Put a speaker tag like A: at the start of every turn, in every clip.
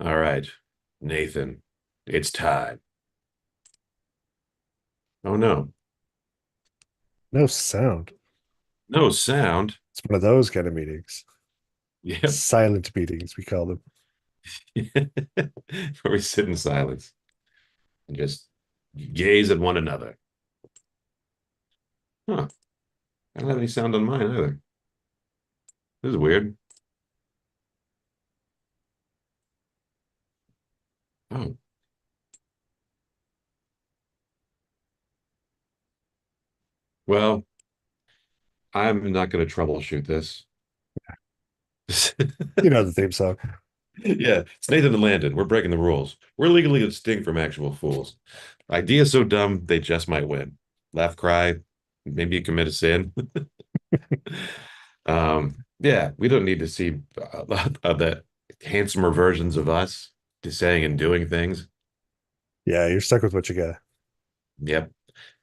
A: All right, Nathan, it's time. Oh no,
B: No sound.
A: no sound.
B: It's one of those kind of meetings.
A: Yep.
B: Silent meetings, we call them.
A: Where we sit in silence and just gaze at one another. Huh. I don't have any sound on mine either. This is weird. Oh, well, I'm not going to troubleshoot this.
B: You know the theme song.
A: Yeah, it's Nathan and Landon. We're breaking the rules. We're legally distinct from actual fools. Ideas so dumb they just might win. Laugh, cry, maybe you commit a sin. Yeah, we don't need to see the handsomer versions of us just saying and doing things.
B: Yeah, you're stuck with what you got.
A: Yep,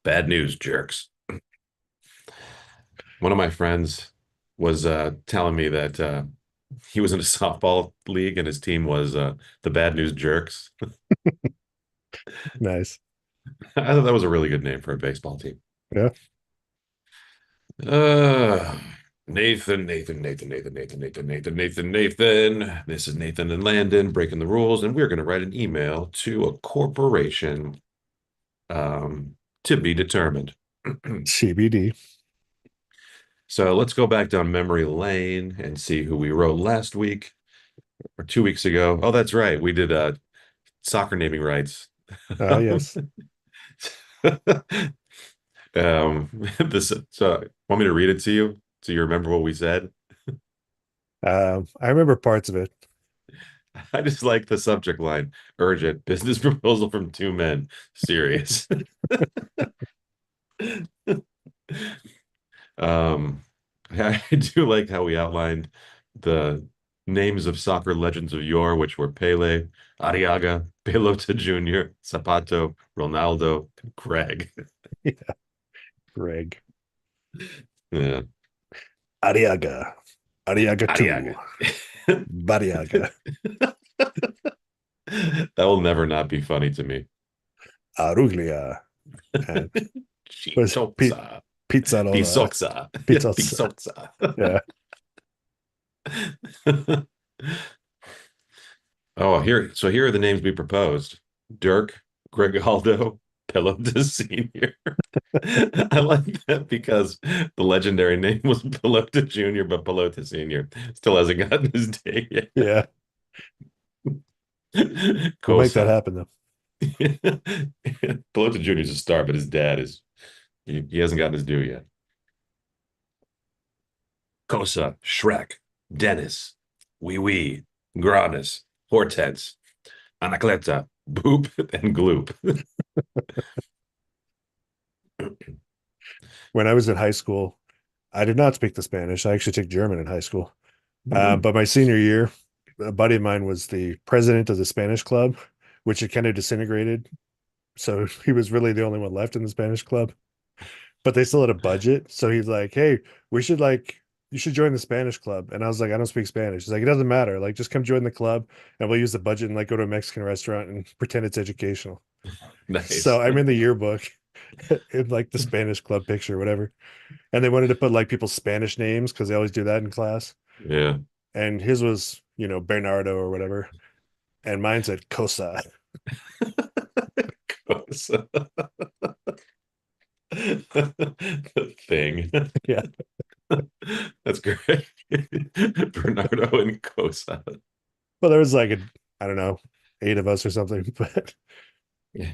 A: bad news, jerks. One of my friends was telling me that he was in a softball league and his team was the Bad News Jerks.
B: Nice.
A: I thought that was a really good name for a baseball team.
B: Yeah.
A: Uh, Nathan. This is Nathan and Landon breaking the rules, and we're going to write an email to a corporation to be determined.
B: TBD.
A: So let's go back down memory lane and see who we wrote last week or 2 weeks ago. Oh, that's right. We did soccer naming rights.
B: Yes.
A: This so want me to read it to you so you remember what we said?
B: I remember parts of it.
A: I just like the subject line. Urgent business proposal from two men. Serious. Um, I do like how we outlined the names of soccer legends of yore, which were Pele, Arriaga, Pelota Jr., Zapato, Ronaldo, Greg.
B: Yeah. Greg.
A: Yeah,
B: Ariaga. Ariaga 2.
A: Arriaga.
B: Bariaga.
A: That will never not be funny to me.
B: Aruglia. And was
A: Chitoxa,
B: Pizzarola.
A: Pisoxa,
B: Pizzas.
A: Pisoxa.
B: Yeah.
A: Oh, here are the names we proposed. Dirk, Grigaldo, Pelota Sr. I like that because the legendary name was Pelota Jr., but Pelota Sr. still hasn't gotten his day yet.
B: Yeah. We'll make that
A: Cosa.
B: happen though.
A: Pelota Jr. is a star, but his dad is he hasn't gotten his due yet. Cosa, Shrek, Dennis, Wee Wee, Granus, Hortense, Anacleta, Boop, and Gloop.
B: When I was in high school, I did not speak the Spanish. I actually took German in high school.
A: Mm.
B: But my senior year, a buddy of mine was the president of the Spanish club, which had kind of disintegrated. So he was really the only one left in the Spanish club, but they still had a budget. So he's like, "Hey, we should you should join the Spanish club." And I was like, "I don't speak Spanish." He's like, "It doesn't matter. Like, just come join the club and we'll use the budget and like go to a Mexican restaurant and pretend it's educational." So
A: Nice.
B: I'm in the yearbook in like the Spanish club picture, whatever. And they wanted to put like people's Spanish names because they always do that in class.
A: Yeah.
B: And his was, Bernardo or whatever. And mine said Cosa.
A: Cosa. The thing.
B: Yeah.
A: That's great. Bernardo and Cosa.
B: Well, there was like I don't know, 8 of us or something, but
A: Yeah.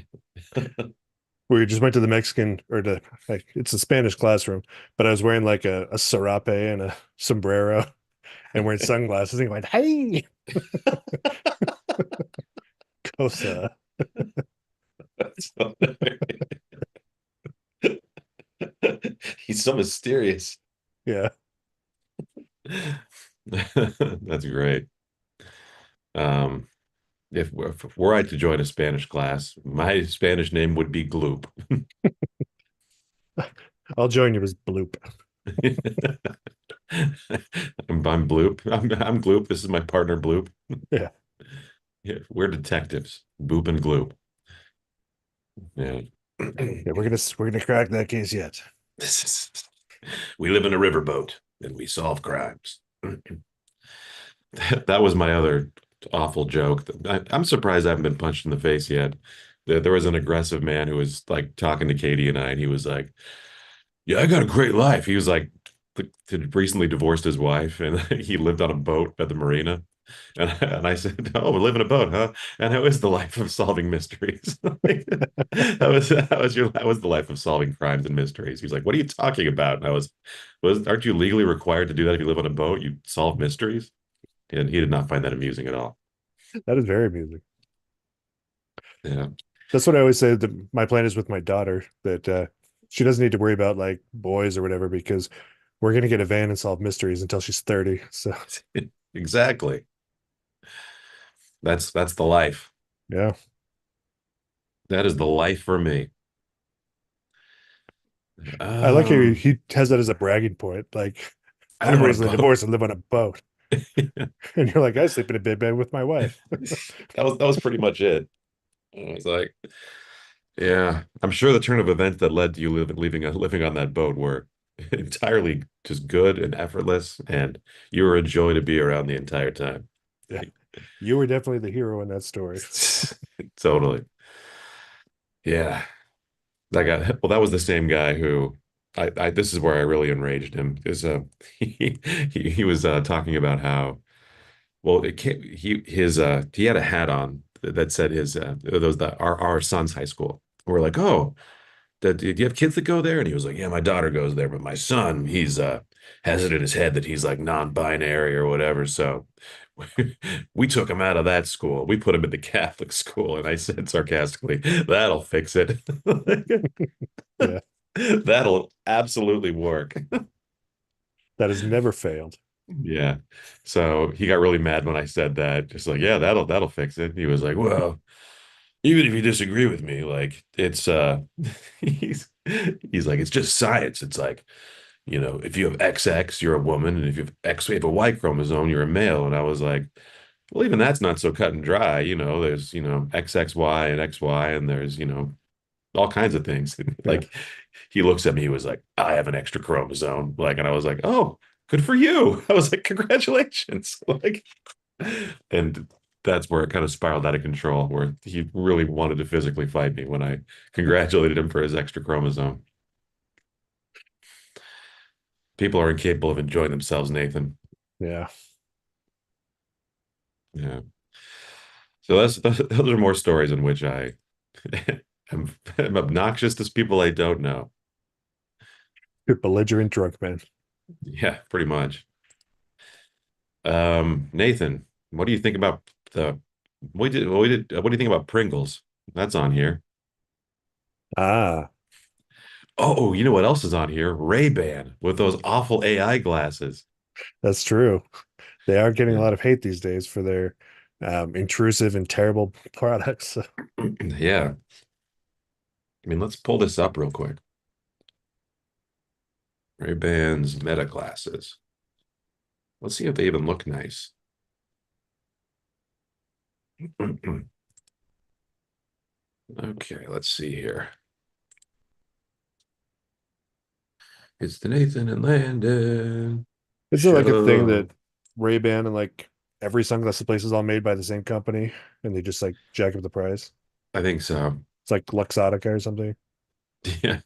B: we just went to the Mexican or the like it's a Spanish classroom, but I was wearing like a serape and a sombrero and wearing sunglasses and going, "Hey, Cosa."
A: That's hilarious. He's so mysterious.
B: Yeah.
A: That's great. Um, if were I to join a Spanish class, my Spanish name would be Gloop.
B: I'll join you as Bloop.
A: I'm Bloop. I'm Gloop. This is my partner Bloop.
B: Yeah.
A: Yeah, we're detectives. Boop and gloop. Yeah.
B: Yeah, we're gonna crack that case yet.
A: We live in a riverboat and we solve crimes. That was my other awful joke. I'm surprised I haven't been punched in the face yet. There was an aggressive man who was like talking to Katie and I, and he was like, "Yeah, I got a great life." He was like, had recently divorced his wife, and he lived on a boat at the marina. And I said, "Oh, we live in a boat, huh?" And that was the life of solving mysteries. That was the life of solving crimes and mysteries. He's like, "What are you talking about?" And was aren't you legally required to do that if you live on a boat? You solve mysteries? And he did not find that amusing at all.
B: That is very amusing.
A: Yeah.
B: That's what I always say that my plan is with my daughter that she doesn't need to worry about like boys or whatever because we're gonna get a van and solve mysteries until she's 30. So
A: Exactly. That's the life.
B: yeah.
A: That is the life for me.
B: I like how
A: Um,
B: he has that as a bragging point. Like,
A: I live
B: I'm
A: on a
B: recently
A: boat.
B: divorced and live on a boat. And you're like, I sleep in a bed with my wife.
A: That was pretty much it. I was like, yeah, I'm sure the turn of events that led to you living on that boat were entirely just good and effortless, and you were a joy to be around the entire time.
B: Yeah. You were definitely the hero in that story.
A: Totally. Yeah. That guy, well, that was the same guy who this is where I really enraged him is he was talking about how well it can't he had a hat on that said his those the our son's high school. We're like, oh, do you have kids that go there? And he was like, yeah, my daughter goes there, but my son, he's has it in his head that he's like non-binary or whatever. So we took him out of that school. We put him in the Catholic school. And I said sarcastically, that'll fix it.
B: Yeah.
A: That'll absolutely work.
B: That has never failed.
A: Yeah. So he got really mad when I said that. Just like, yeah, that'll fix it. He was like, well, even if you disagree with me, like it's he's he's like, it's just science. It's like, if you have XX, you're a woman, and if you have X, if you have a Y chromosome, you're a male. And I was like, well, even that's not so cut and dry. There's, XXY and XY, and there's, all kinds of things.
B: Yeah.
A: Like he looks at me, he was like, I have an extra chromosome. Like, and I was like, oh, good for you. I was like, congratulations. Like, and that's where it kind of spiraled out of control, where he really wanted to physically fight me when I congratulated him for his extra chromosome. People are incapable of enjoying themselves, Nathan.
B: Yeah.
A: Yeah. So those are more stories in which I am obnoxious to people I don't know.
B: You're belligerent drunk man.
A: Yeah, pretty much. Nathan, what do you think about the what do you think about Pringles? That's on here.
B: Ah,
A: Oh, you know what else is on here? Ray-Ban with those awful AI glasses.
B: that's true. They are getting a
A: Yeah.
B: lot of hate these days for their intrusive and terrible products.
A: Yeah. I mean, let's pull this up real quick. Ray-Ban's Meta glasses. Let's see if they even look nice. Okay, let's see here. It's the Nathan and Landon
B: Is it like a thing
A: show.
B: that Ray-Ban and like every sunglasses place is all made by the same company and they just like jack up the price?
A: I think so.
B: It's like Luxottica or something.
A: Yeah.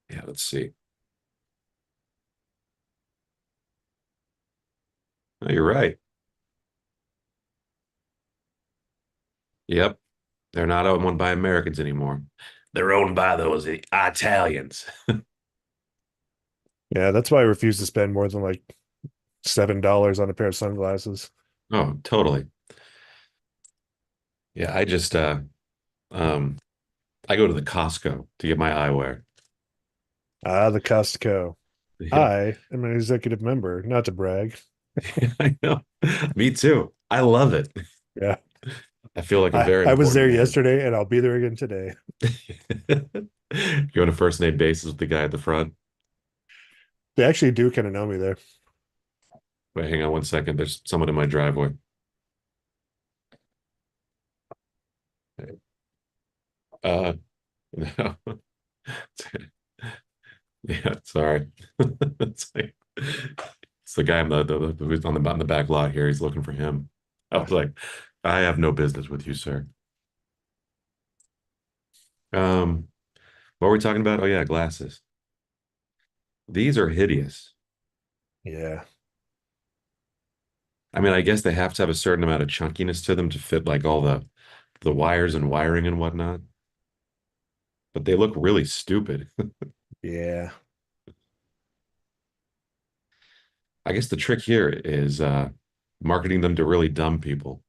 A: Yeah, let's see. Oh, you're right. Yep. They're not owned by Americans anymore. They're owned by those Italians.
B: Yeah, that's why I refuse to spend more than like $7 on a pair of sunglasses.
A: Oh, totally. Yeah, um I go to the Costco to get my eyewear.
B: Ah, the Costco.
A: Yeah,
B: I am an executive member, not to brag.
A: I know. Me too. I love it.
B: Yeah.
A: I feel like a
B: I,
A: very
B: I was
A: important
B: there
A: man.
B: yesterday and I'll be there again today.
A: You're on a first name basis with the guy at the front.
B: They actually do kind of know me there.
A: Wait, hang on one second. There's someone in my driveway. Uh, no. Yeah, sorry. It's like it's the guy who's on the back lot here. He's looking for him. I was like, I have no business with you, sir. Um, what were we talking about? Oh yeah, glasses. These are hideous.
B: Yeah.
A: I mean, I guess they have to have a certain amount of chunkiness to them to fit like all the wires and wiring and whatnot, but they look really stupid.
B: Yeah.
A: I guess the trick here is marketing them to really dumb people.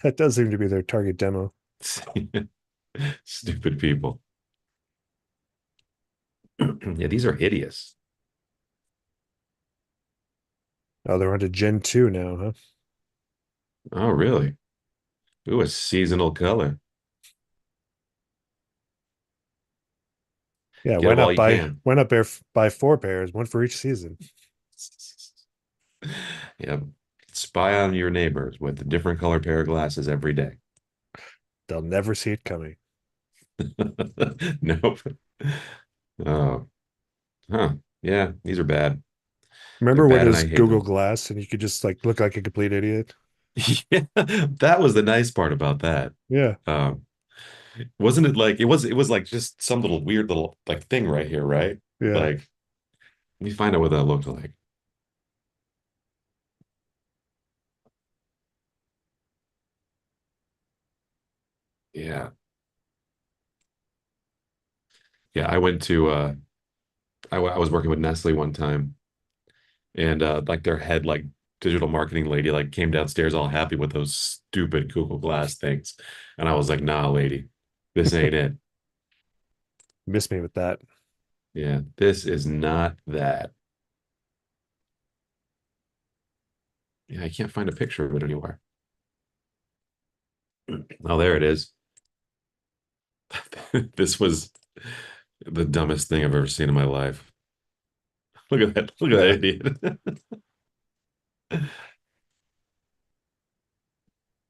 B: That does seem to be their target demo.
A: Stupid people. Yeah, these are hideous.
B: Oh, they're on to Gen 2 now, huh?
A: Oh, really? Ooh, a seasonal color.
B: Yeah,
A: Get them all you can.
B: why not buy four pairs, one for each season?
A: Yeah. Spy on your neighbors with a different color pair of glasses every day.
B: They'll never see it coming.
A: Nope. Oh, huh. Yeah, these are bad. They're
B: Remember when
A: bad
B: it
A: and
B: was
A: I hate
B: Google
A: them.
B: Glass and you could just like look like a complete idiot?
A: Yeah, that was the nice part about that.
B: Yeah,
A: Um, wasn't it like it was like just some little weird little like thing right here, right?
B: yeah.
A: Like, let me find out what that looked like. Yeah. Yeah, I went to I was working with Nestle one time and like their head like digital marketing lady like came downstairs all happy with those stupid Google Glass things. And I was like, "Nah, lady. This ain't it.
B: Miss me with that.
A: Yeah, this is not that." Yeah, I can't find a picture of it anywhere. Oh, there it is. This was the dumbest thing I've ever seen in my life. Look at that. Look at that
B: Yeah.
A: idiot.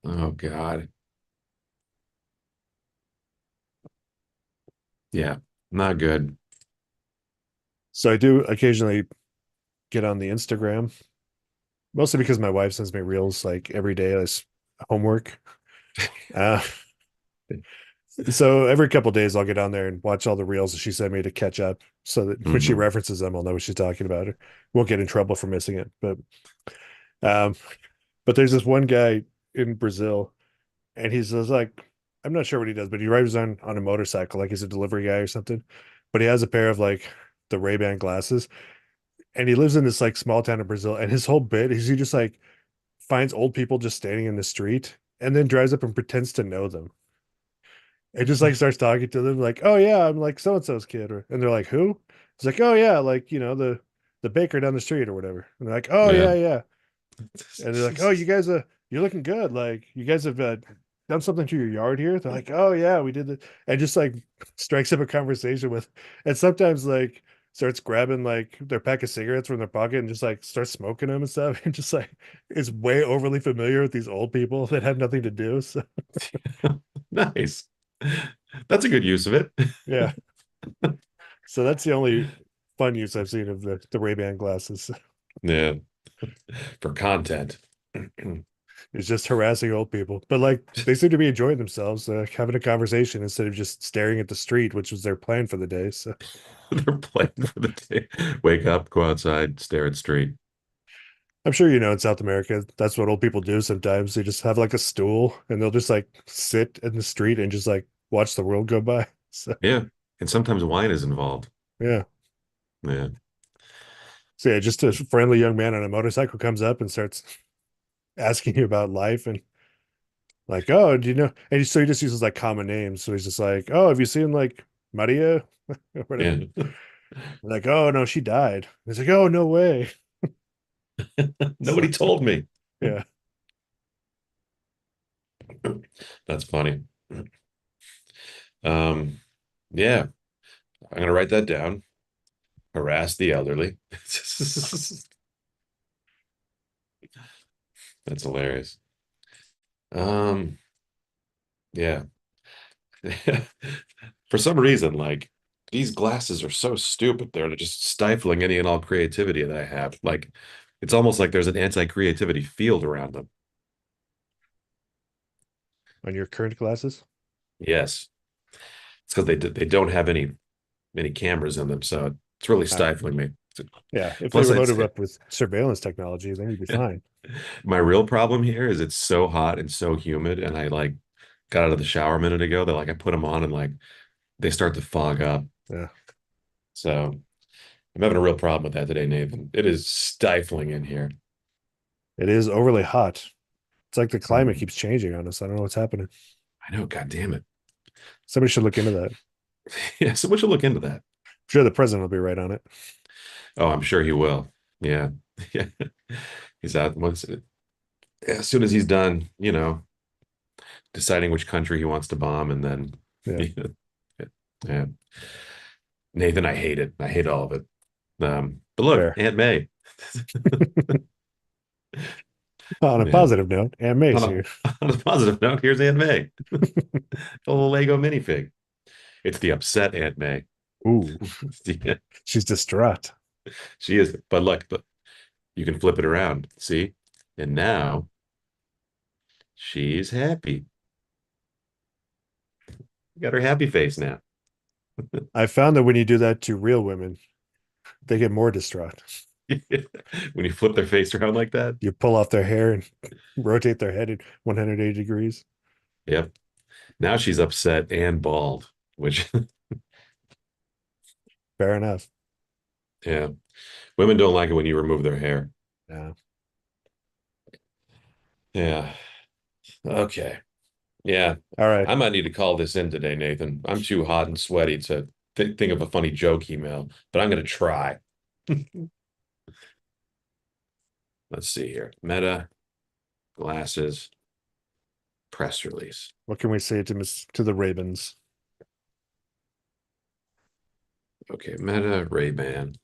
A: Oh God. Yeah, not good.
B: So I do occasionally get on the Instagram, mostly because my wife sends me reels like every day as homework. Uh, so every couple of days I'll get on there and watch all the reels that she sent me to catch up so that when she
A: Hmm.
B: references them, I'll know what she's talking about. Won't get in trouble for missing it. Um, but there's this one guy in Brazil and he's just like, I'm not sure what he does, but he rides on a motorcycle, like he's a delivery guy or something. But he has a pair of like the Ray-Ban glasses, and he lives in this like small town in Brazil. And his whole bit is he just like finds old people just standing in the street, and then drives up and pretends to know them, and just like starts talking to them, like, "Oh yeah, I'm like so and so's kid," and they're like, "Who?" It's like, "Oh yeah, like the baker down the street or whatever," and they're like, "Oh
A: Yeah.
B: yeah, yeah." And they're like, "Oh, you guys you're looking good. Like, you guys have done something to your yard here." They're like, "Oh yeah, we did it," and just like strikes up a conversation with, and sometimes like starts grabbing like their pack of cigarettes from their pocket and just like starts smoking them and stuff, and just like is way overly familiar with these old people that have nothing to do. So
A: Nice. That's a good use of it.
B: yeah, so that's the only fun use I've seen of the Ray-Ban glasses.
A: Yeah, for content.
B: It's just harassing old people, but like they seem to be enjoying themselves, having a conversation instead of just staring at the street, which was their plan for the day. So
A: They're playing for the day. Wake up, go outside, stare at street.
B: I'm sure in South America, that's what old people do sometimes. They just have like a stool and they'll just like sit in the street and just like watch the world go by. So
A: Yeah. And sometimes wine is involved.
B: yeah.
A: Yeah.
B: So yeah, just a friendly young man on a motorcycle comes up and starts asking you about life and like, oh, do you know? And so he just uses like common names. So he's just like, oh, have you seen like Maria or whatever?
A: Yeah.
B: Like, oh no, she died. He's like, oh no way. So
A: Nobody told me.
B: yeah.
A: That's funny. Um, yeah, I'm gonna write that down. Harass the elderly. That's hilarious. Um, yeah. For some reason, like these glasses are so stupid. They're just stifling any and all creativity that I have. Like it's almost like there's an anti-creativity field around them.
B: On your current glasses?
A: Yes, it's because they don't have any cameras in them, so it's really
B: Ah,
A: stifling me.
B: yeah. If they
A: Plus,
B: were
A: it's
B: loaded up with surveillance technology, then you'd be fine.
A: my real problem here is it's so hot and so humid, and I like got out of the shower a minute ago that like I put them on and like they start to fog up.
B: Yeah.
A: So I'm having a real problem with that today, Nathan. It is stifling in here.
B: It is overly hot. It's like the climate
A: Mhm.
B: keeps changing on us. I don't know what's happening.
A: I know, God damn it.
B: Somebody should look into that. I'm
A: Yeah, someone should look into that.
B: sure the president will be right on it.
A: Oh, I'm sure he will. Yeah. Yeah. He's out once as soon as he's done, deciding which country he wants to bomb and then
B: Yeah.
A: yeah. Nathan, I hate it. I hate all of it. But look,
B: Fair.
A: Aunt May.
B: On a
A: Yeah.
B: positive note, Aunt May's
A: On
B: here.
A: on a positive note, here's Aunt May. A little Lego minifig. It's the upset Aunt May.
B: Ooh,
A: Yeah,
B: she's distraught.
A: she is. But look, you can flip it around. See? And now she's happy. Got her happy face now.
B: I found that when you do that to real women, they get more distraught.
A: When you flip their face around like that.
B: You pull off their hair and rotate their head at 180 degrees.
A: Yep. Now she's upset and bald, which,
B: Fair enough.
A: yeah, women don't like it when you remove their hair.
B: Yeah.
A: Yeah. Okay. Yeah.
B: All right.
A: I might need to call this in today, Nathan. I'm too hot and sweaty to think of a funny joke email, but I'm going to try. Let's see here. Meta glasses press release.
B: What can we say to the Ravens?
A: Okay. Meta Ray-Ban.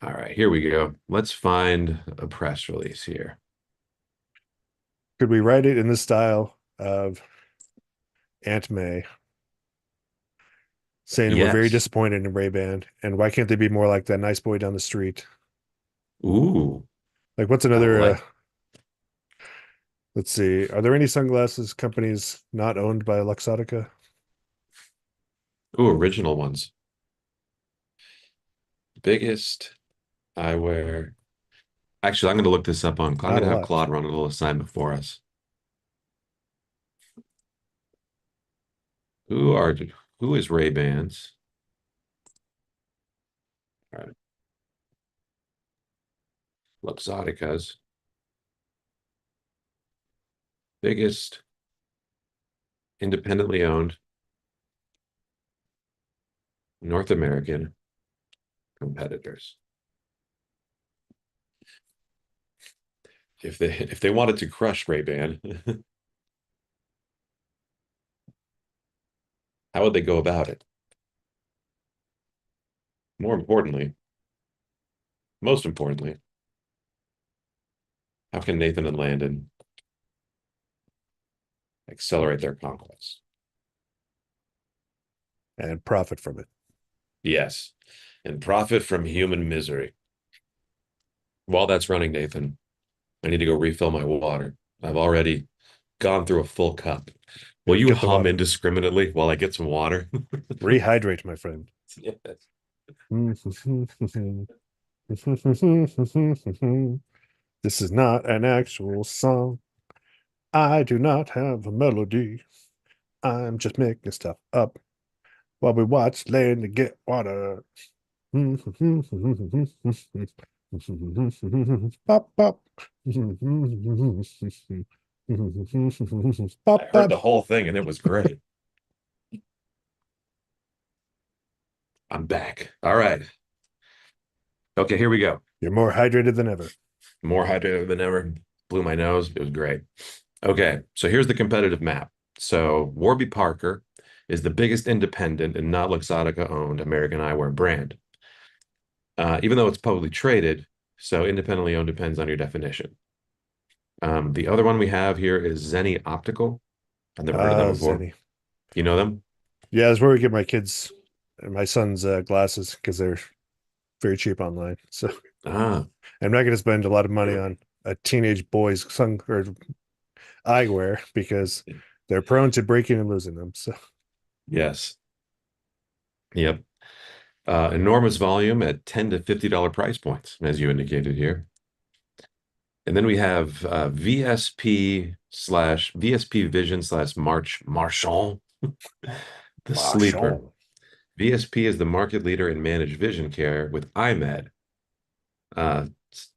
A: All right. Here we go. Let's find a press release here.
B: Could we write it in the style of Aunt May, saying we're very
A: Yes.
B: disappointed in Ray-Ban, and why can't they be more like that nice boy down the street?
A: Ooh,
B: Like, what's
A: I
B: another?
A: like.
B: Let's see. Are there any sunglasses companies not owned by Luxottica?
A: Ooh, original ones. Biggest eyewear. Actually, I'm going to look this up on. I'm going
B: Not a
A: to have
B: lot.
A: Claude run a little assignment for us. Who are who is Ray-Bans? All right, Luxottica's biggest independently owned North American competitors. If they wanted to crush Ray-Ban, how would they go about it? More importantly, most importantly, how can Nathan and Landon accelerate their conquest?
B: And profit from it.
A: Yes, and profit from human misery. While that's running, Nathan, I need to go refill my water. I've already gone through a full cup. Will
B: Good.
A: you
B: Get the
A: hum
B: water.
A: indiscriminately while I get some water?
B: Rehydrate, my friend.
A: Yes.
B: This is not an actual song. I do not have a melody. I'm just making stuff up while we watch Land to get water. Pop, pop.
A: I
B: Pop,
A: heard
B: pop.
A: the whole thing and it was great. I'm back. All right. Okay, here we go.
B: You're more hydrated than ever.
A: More hydrated than ever. Blew my nose. It was great. Okay, so here's the competitive map. So Warby Parker is the biggest independent and not Luxottica owned American eyewear brand. Even though it's publicly traded, so independently owned depends on your definition. The other one we have here is Zenni Optical. I've never heard of them before.
B: Zenny.
A: You know them?
B: Yeah, that's where we get my kids and my son's glasses because they're very cheap online. So
A: Ah,
B: I'm not going to spend a lot of money on a teenage boy's sun or eyewear because they're prone to breaking and losing them. So
A: yes. Yep. Enormous volume at $10 to $50 price points, as you indicated here. And then we have VSP Vision slash Marchand, the sleeper.
B: Marshall.
A: VSP is the market leader in managed vision care with iMed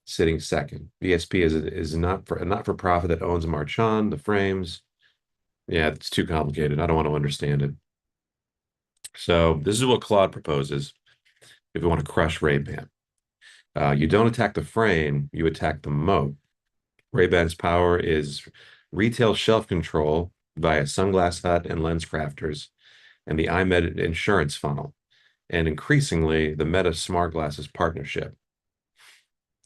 A: sitting second. VSP is not for profit that owns Marchand, the frames. Yeah, it's too complicated. I don't want to understand it. So this is what Claude proposes if you want to crush Ray-Ban. You don't attack the frame, you attack the moat. Ray-Ban's power is retail shelf control via Sunglass Hut and Lens Crafters and the iMed insurance funnel, and increasingly the Meta Smart Glasses partnership.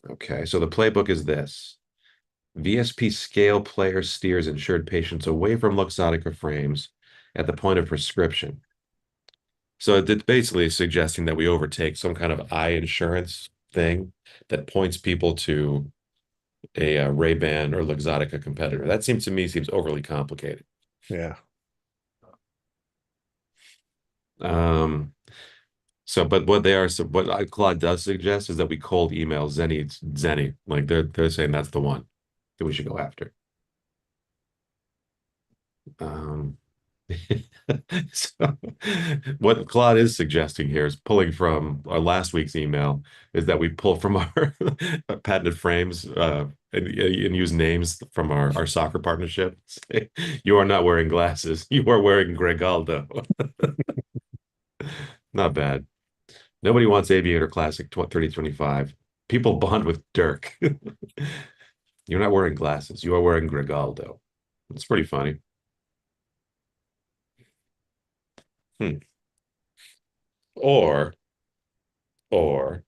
A: Okay, so the playbook is this. VSP scale player steers insured patients away from Luxottica frames at the point of prescription. So it's basically suggesting that we overtake some kind of eye insurance thing that points people to a Ray-Ban or Luxottica competitor. That seems to me seems overly complicated.
B: Yeah.
A: Um, but what Claude does suggest is that we cold email Zenny. Like they're saying that's the one that we should go after. Um, so what Claude is suggesting here is pulling from our last week's email is that we pull from our patented frames and use names from our soccer partnership. Say, you are not wearing glasses. You are wearing Gregaldo. Not bad. Nobody wants Aviator Classic 3025. People bond with Dirk. You're not wearing glasses. You are wearing Gregaldo. It's pretty funny. Hmm. Or, or,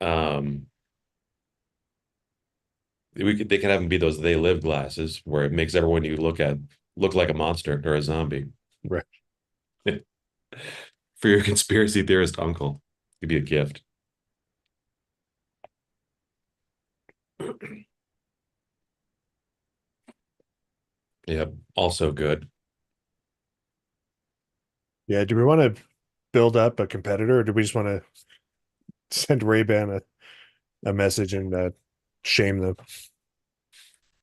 A: um, they could have them be those they live glasses where it makes everyone you look at look like a monster or a zombie.
B: Right.
A: For your conspiracy theorist uncle. Could be a gift. Yep. Also good.
B: Yeah. Do we want to build up a competitor or do we just want to send Ray-Ban a message and shame them?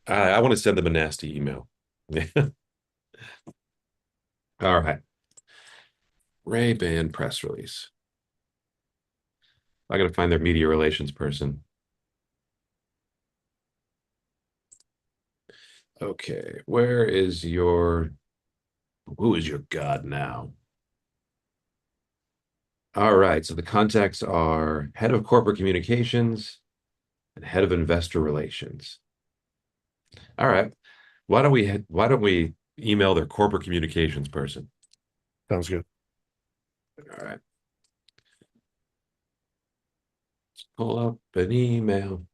A: I want to send them a nasty email. All right. Ray-Ban press release. I got to find their media relations person. Okay. Who is your god now? All right. So the contacts are head of corporate communications and head of investor relations. All right. Why don't we email their corporate communications person?
B: Sounds good.
A: All right. Let's pull up an email.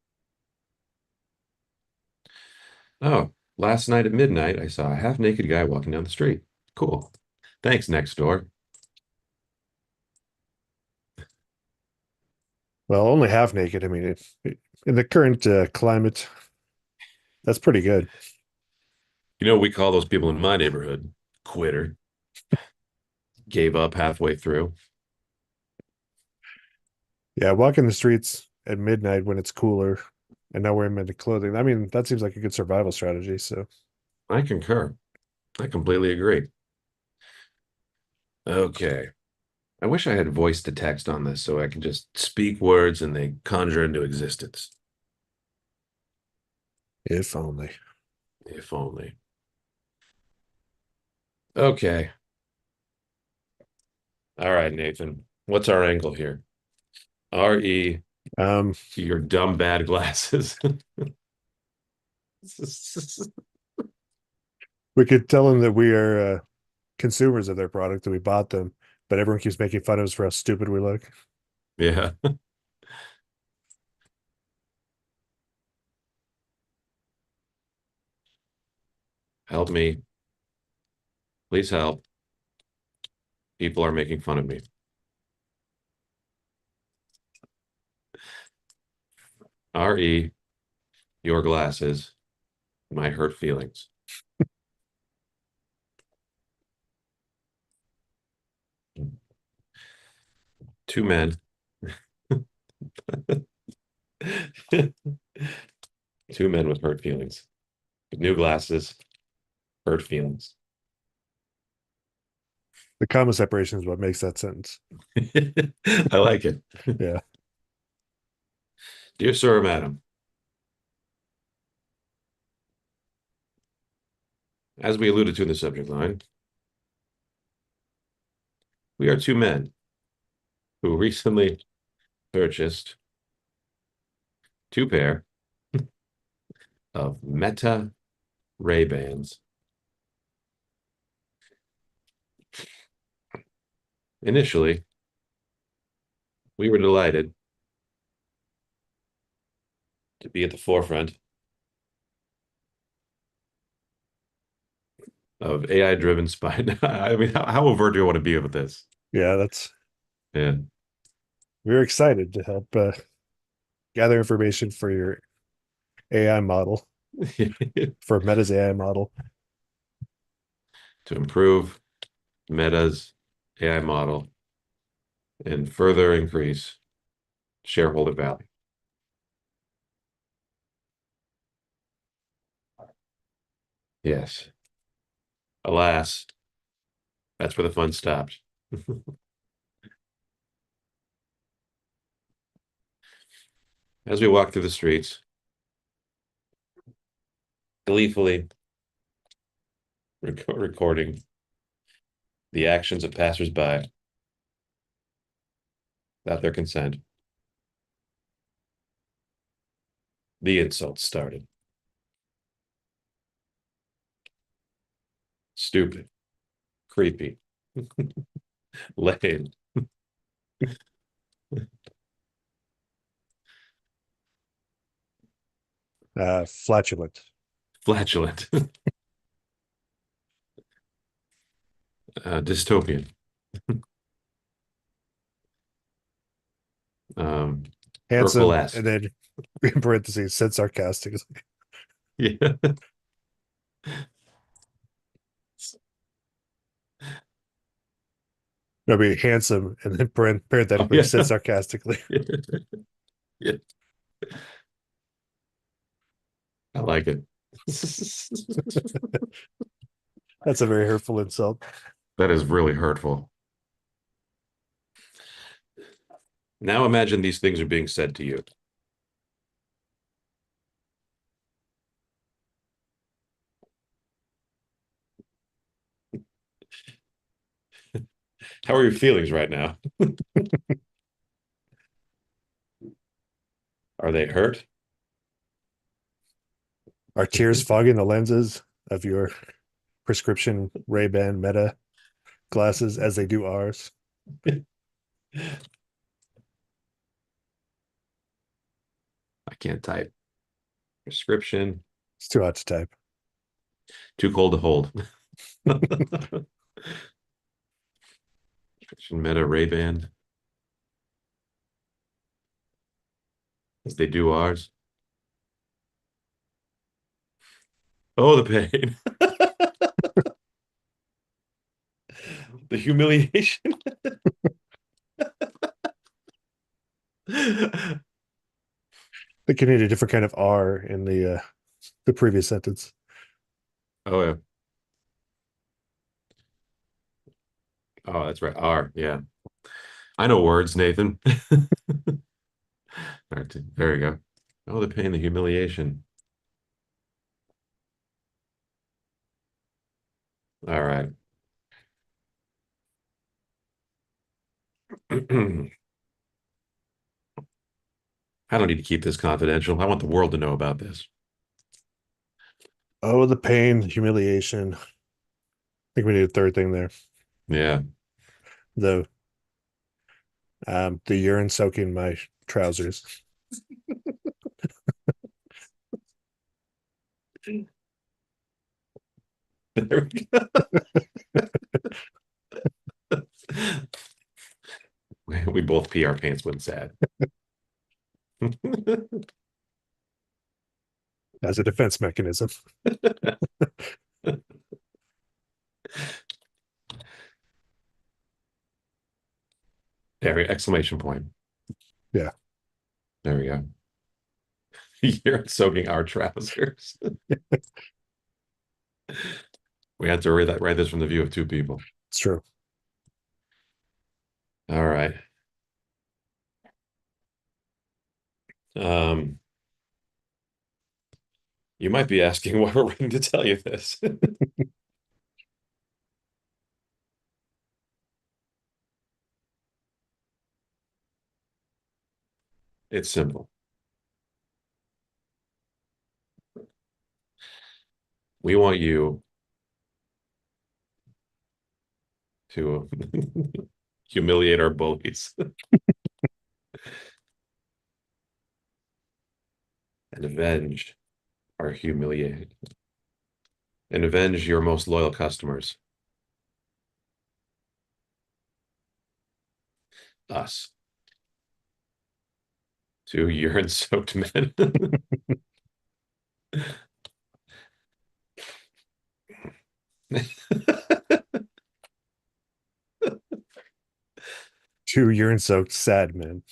A: Oh, last night at midnight, I saw a half-naked guy walking down the street. Cool. Thanks, next door.
B: Well, only half naked. I mean, in the current climate, that's pretty good.
A: You know what we call those people in my neighborhood? Quitter. Gave up halfway through.
B: Yeah, walking the streets at midnight when it's cooler and not wearing men's clothing. I mean, that seems like a good survival strategy. So
A: I concur. I completely agree. Okay. I wish I had voice to text on this so I could just speak words and they conjure into existence.
B: if only.
A: If only. Okay. All right, Nathan. What's our angle here? R.E.
B: Um,
A: Your dumb bad glasses.
B: we could tell them that we are consumers of their product, that we bought them, but everyone keeps making fun of us for how stupid we look.
A: Yeah. Help me. Please help. People are making fun of me. RE, your glasses, my hurt feelings. Two men. Two men with hurt feelings. With new glasses, hurt feelings.
B: The comma separation is what makes that sentence.
A: I like it.
B: Yeah.
A: Dear sir or madam, as we alluded to in the subject line, we are two men who recently purchased two pair of Meta Ray-Bans. Initially, we were delighted to be at the forefront of AI-driven spy. I mean, how overt do you want to be with this?
B: Yeah, that's
A: Yeah.
B: we're excited to help gather information for your AI model, for Meta's AI model.
A: To improve Meta's AI model and further increase shareholder value. Yes. Alas, that's where the fun stopped. As we walk through the streets, gleefully recording the actions of passersby without their consent, the insults started. Stupid, creepy, lame,
B: Flatulent.
A: flatulent, dystopian, um,
B: Handsome, and
A: burlesque.
B: then in parentheses, said sarcastic.
A: Yeah.
B: No, be handsome, and then
A: Oh,
B: parenthetically
A: yeah.
B: said sarcastically.
A: Yeah. I like it.
B: That's a very hurtful insult.
A: That is really hurtful. Now imagine these things are being said to you. How are your feelings right now? Are they hurt?
B: Are tears fogging the lenses of your prescription Ray-Ban Meta glasses as they do ours?
A: I can't type. Prescription.
B: It's too hot to type.
A: Too cold to hold. Prescription Meta Ray-Ban. As they do ours. Oh, the pain. The humiliation.
B: They can need a different kind of R in the previous sentence.
A: Oh, yeah. Oh, that's right. R. Yeah. I know words, Nathan. All right, there we go. Oh, the pain, the humiliation. All right. I don't need to keep this confidential. I want the world to know about this.
B: Oh, the pain, humiliation. I think we need a third thing there.
A: Yeah.
B: The the urine soaking my trousers.
A: There we go. We both pee our pants when sad.
B: As a defense mechanism.
A: Every exclamation point.
B: Yeah.
A: There we go. You're soaking our trousers. We had to write this from the view of two people.
B: It's true.
A: All right. Um, you might be asking why we're waiting to tell you this. It's simple. We want you to humiliate our bullies and avenge our humiliated and avenge your most loyal customers, us, two urine-soaked men.
B: Two urine soaked sad men.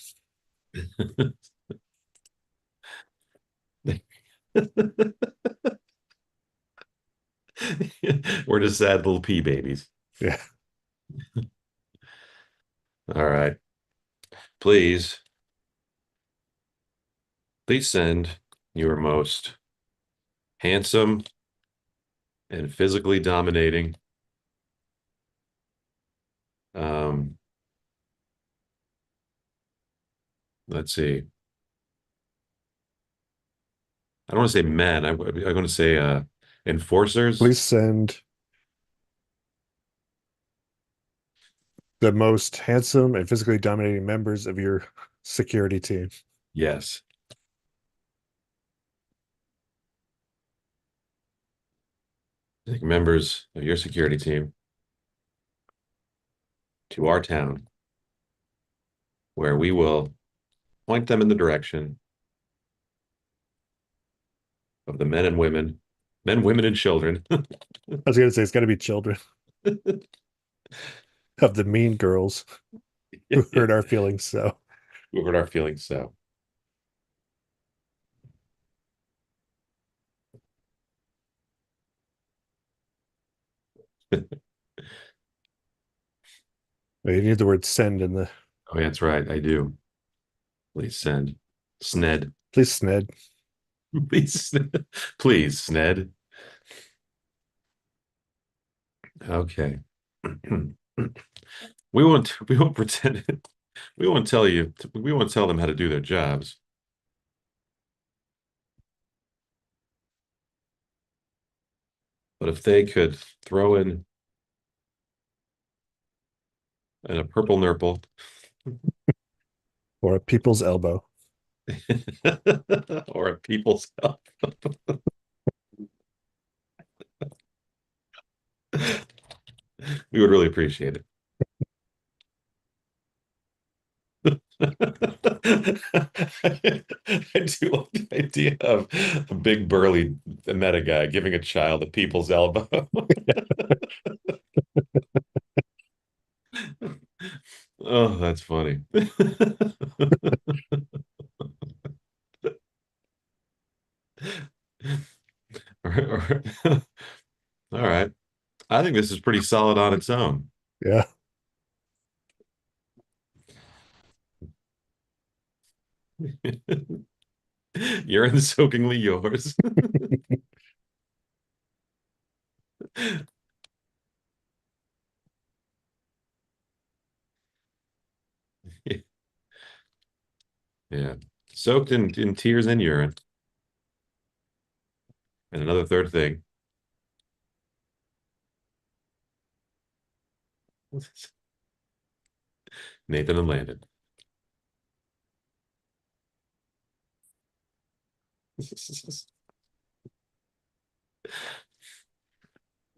A: We're just sad little pea babies.
B: Yeah.
A: All right. Please, please send your most handsome and physically dominating um let's see. I don't want to say men. I'm going to say enforcers.
B: Please send the most handsome and physically dominating members of your security team.
A: Yes. I think members of your security team to our town where we will point them in the direction of the men, women, and children.
B: I was going to say it's got to be children of the mean girls who hurt our feelings. So,
A: Who hurt our feelings so.
B: well, you need the word send in the.
A: Oh, that's right. I do. Please send. Sned.
B: Please, Sned.
A: Please, please, Sned. Okay. We won't pretend we won't tell them how to do their jobs. But if they could throw in a purple nurple
B: Or a people's elbow.
A: or a people's elf, we would really appreciate it. I do like the idea of a big burly meta guy giving a child a people's elbow. Oh, that's funny. All right. I think this is pretty solid on its own.
B: Yeah.
A: You're soakingly yours. Yeah. Soaked in tears and urine. And another third thing. Nathan and Landon.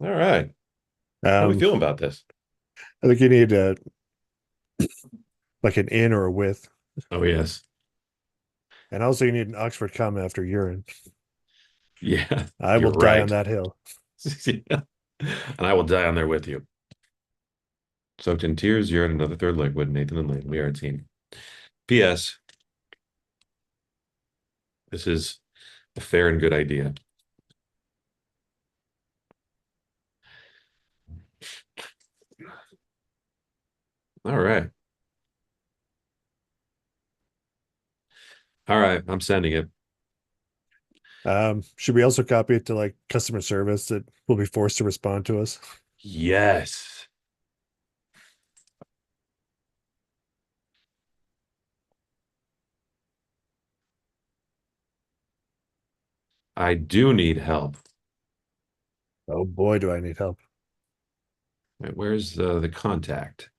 A: All right. How we
B: Um,
A: feeling about this?
B: I think you need like an in or a with,
A: Oh, yes.
B: and also you need an Oxford comma after urine.
A: Yeah,
B: I will
A: you're
B: die on
A: right.
B: that hill.
A: Yeah. And I will die on there with you. Soaked in tears, urine, another third liquid. Nathan and Lane, we are a team. P.S. This is a fair and good idea. All right. All right. I'm sending it.
B: Should we also copy it to like customer service that will be forced to respond to us?
A: Yes. I do need help.
B: Oh boy, do I need help.
A: Wait, where's the contact?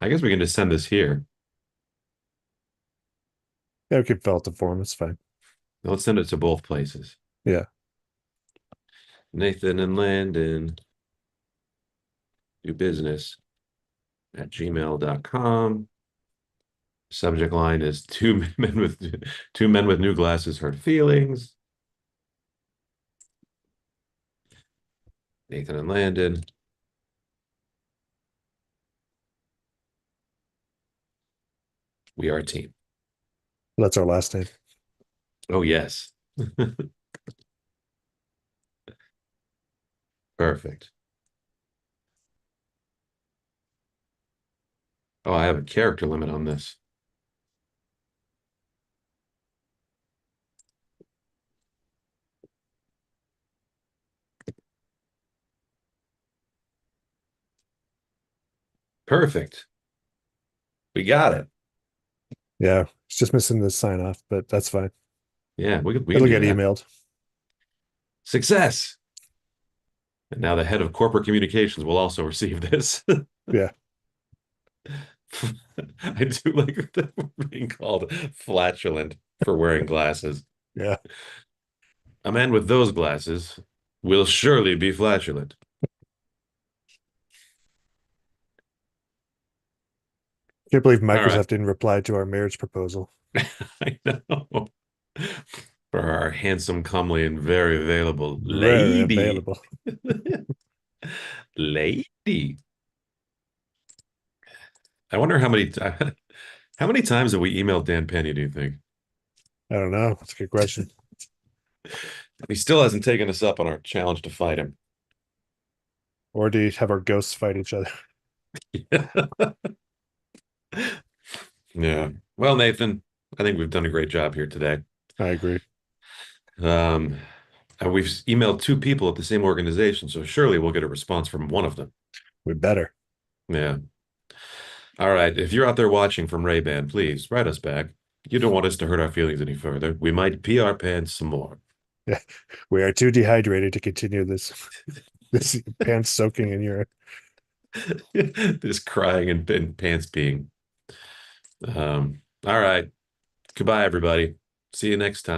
A: I guess we can just send this here.
B: Yeah, we can fill out the form. It's fine.
A: Let's send it to both places.
B: Yeah.
A: Nathan and Landon do business at gmail.com. Subject line is two men with new glasses hurt feelings. Nathan and Landon. We are a team.
B: That's our last name.
A: Oh yes. Perfect. Oh, I have a character limit on this. Perfect. We got it.
B: Yeah. It's just missing the sign off, but that's fine.
A: Yeah, we can
B: It'll
A: do
B: get
A: that.
B: emailed.
A: Success. And now the head of corporate communications will also receive this.
B: Yeah.
A: I do like that we're being called flatulent for wearing glasses.
B: Yeah.
A: A man with those glasses will surely be flatulent.
B: Can't believe
A: All right.
B: Microsoft didn't reply to our marriage proposal.
A: I know. For our handsome, comely, and very available
B: Very
A: lady.
B: available.
A: Lady. I wonder how many times have we emailed Dan Pena, do you think?
B: I don't know. That's a good question.
A: He still hasn't taken us up on our challenge to fight him.
B: Or do you have our ghosts fight each other?
A: Yeah. Well, Nathan, I think we've done a great job here today.
B: I agree.
A: Um, and we've emailed two people at the same organization, so surely we'll get a response from one of them.
B: We better.
A: Yeah. All right. If you're out there watching from Ray-Ban, please write us back. You don't want us to hurt our feelings any further. We might pee our pants some more.
B: Yeah. We are too dehydrated to continue this pants soaking in urine.
A: Just crying and pants peeing. All right. Goodbye, everybody. See you next time.